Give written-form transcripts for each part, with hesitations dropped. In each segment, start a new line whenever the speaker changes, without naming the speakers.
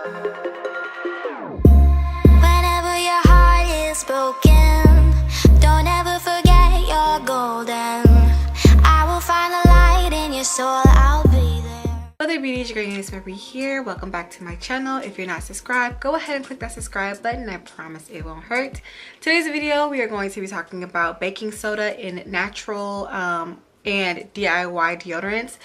Whenever your heart is broken, don't ever forget you're golden. I will find the light in your soul, I'll be there.
Hello there beauties, your girl Euniycemari here. Welcome back to my channel. If you're not subscribed, go ahead and click that subscribe button. I promise it won't hurt. Today's video, we are going to be talking about baking soda in natural and DIY deodorants,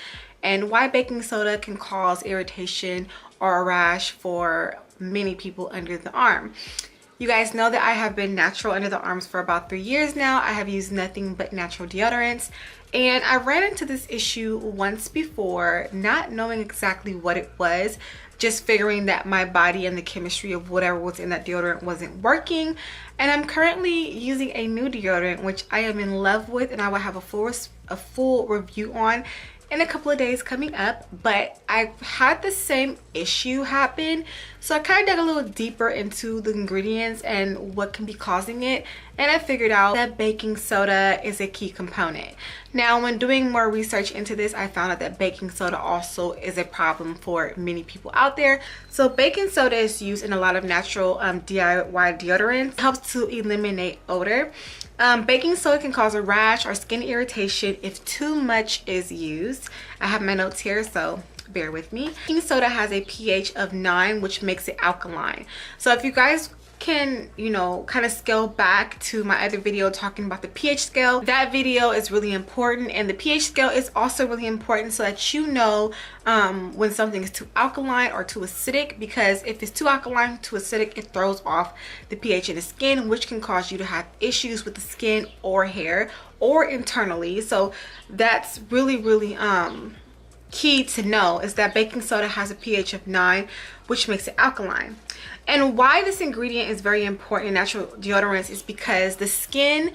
and why baking soda can cause irritation or a rash for many people under the arm. You guys know that I have been natural under the arms for about 3 years now. I have used nothing but natural deodorants, and I ran into this issue once before, not knowing exactly what it was, just figuring that my body and the chemistry of whatever was in that deodorant wasn't working. And I'm currently using a new deodorant which I am in love with, and I will have a full review on in a couple of days coming up. But I've had the same issue happen, so I kind of dug a little deeper into the ingredients and what can be causing it, and I figured out that baking soda is a key component. Now, when doing more research into this, I found out that baking soda also is a problem for many people out there. So baking soda is used in a lot of natural DIY deodorants. It helps to eliminate odor. Baking soda can cause a rash or skin irritation if too much is used. I have my notes here, so bear with me. Baking soda has a pH of 9, which makes it alkaline. So if you guys can, you know, kind of scale back to my other video talking about the pH scale, that video is really important, and the pH scale is also really important so that you know when something is too alkaline or too acidic, because if it's too alkaline, too acidic, it throws off the pH in the skin, which can cause you to have issues with the skin or hair or internally. So that's really key to know, is that baking soda has a pH of 9, which makes it alkaline. And why this ingredient is very important in natural deodorants is because the skin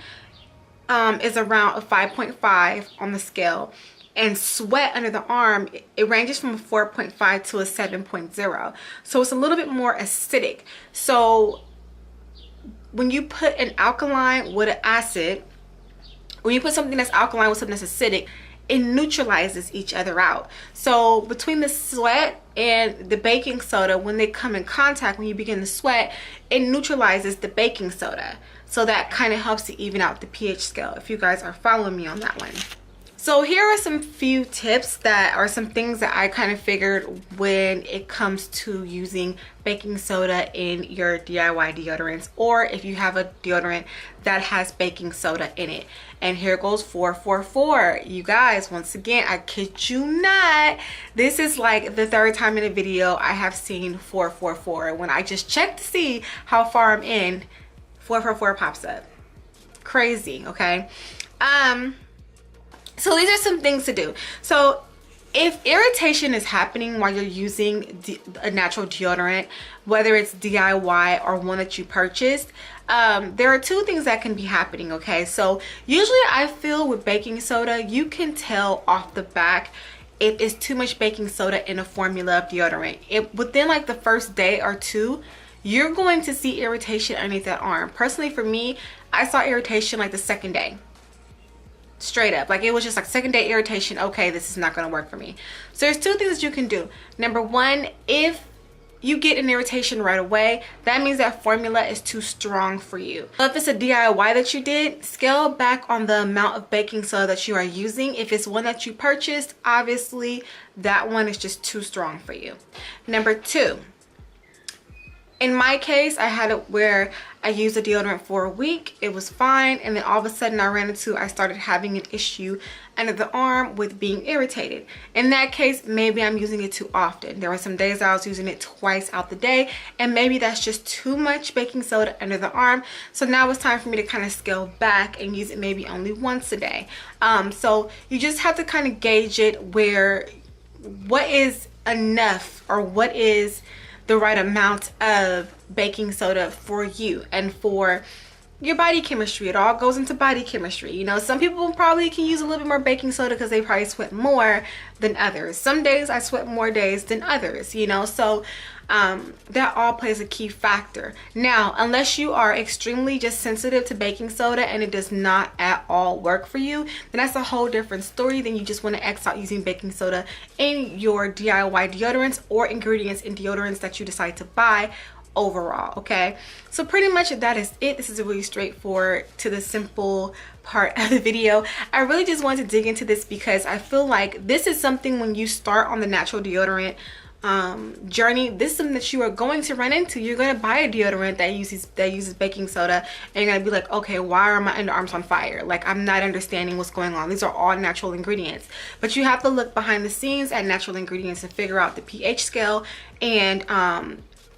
is around a 5.5 on the scale, and sweat under the arm, it ranges from a 4.5 to a 7.0. So it's a little bit more acidic. So when you put an alkaline with an acid, when you put something that's alkaline with something that's acidic, it neutralizes each other out. So between the sweat and the baking soda, when they come in contact, when you begin to sweat, it neutralizes the baking soda. So that kind of helps to even out the pH scale, if you guys are following me on that one. So here are some few tips that are some things that I kind of figured when it comes to using baking soda in your DIY deodorants, or if you have a deodorant that has baking soda in it. And here goes 444. You guys, once again, I kid you not, this is like the 3rd time in a video I have seen 444. When I just check to see how far I'm in, 444 pops up. Crazy, okay? So these are some things to do. So if irritation is happening while you're using a natural deodorant, whether it's DIY or one that you purchased, there are 2 things that can be happening, okay? So usually I feel with baking soda, you can tell off the back if it's too much baking soda in a formula of deodorant. Within like the first day or 2, you're going to see irritation underneath that arm. Personally, for me, I saw irritation like the 2nd day. Straight up, like it was just like 2nd day irritation. Okay, this is not going to work for me. So there's 2 things you can do. Number 1, if you get an irritation right away, that means that formula is too strong for you. So if it's a DIY that you did, scale back on the amount of baking soda that you are using. If it's one that you purchased, obviously that one is just too strong for you. Number 2, in my case, I had it where I used a deodorant for a week, it was fine, and then all of a sudden I started having an issue under the arm with being irritated. In that case, maybe I'm using it too often. There were some days I was using it twice out the day, and maybe that's just too much baking soda under the arm. So now it's time for me to kind of scale back and use it maybe only once a day. So you just have to kind of gauge it where, what is enough, or what is the right amount of baking soda for you and for your body chemistry. It all goes into body chemistry. You know, some people probably can use a little bit more baking soda because they probably sweat more than others. Some days I sweat more days than others, you know, so that all plays a key factor. Now, unless you are extremely just sensitive to baking soda and it does not at all work for you, then that's a whole different story. Then you just want to X out using baking soda in your DIY deodorants or ingredients in deodorants that you decide to buy overall. Okay, so pretty much that is it. This is a really straightforward to the simple part of the video. I really just wanted to dig into this because I feel like this is something, when you start on the natural deodorant journey, this is something that you are going to run into. You're going to buy a deodorant that uses baking soda, and you're going to be like, okay, why are my underarms on fire? Like, I'm not understanding what's going on. These are all natural ingredients, but you have to look behind the scenes at natural ingredients to figure out the pH scale and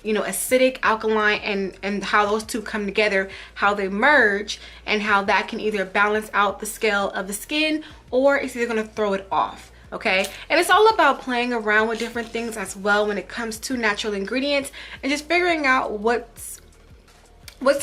you know, acidic, alkaline, and how those two come together, how they merge, and how that can either balance out the scale of the skin or it's either going to throw it off. Okay, and it's all about playing around with different things as well when it comes to natural ingredients and just figuring out what's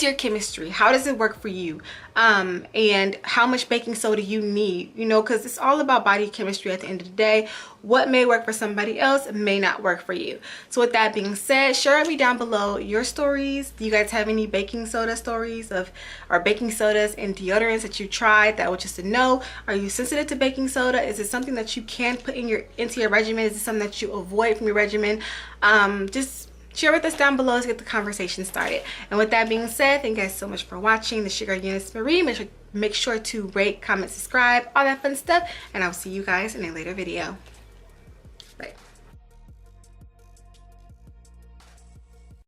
your chemistry, how does it work for you, and how much baking soda you need, you know, because it's all about body chemistry at the end of the day. What may work for somebody else may not work for you. So with that being said, share with me down below your stories. Do you guys have any baking soda stories or baking sodas and deodorants that you tried that was just a no? Are you sensitive to baking soda? Is it something that you can put into your regimen? Is it something that you avoid from your regimen? Just share with us down below to get the conversation started. And with that being said, thank you guys so much for watching. This is your girl Euniycemari. Make sure to rate, comment, subscribe, all that fun stuff, and I'll see you guys in a later video.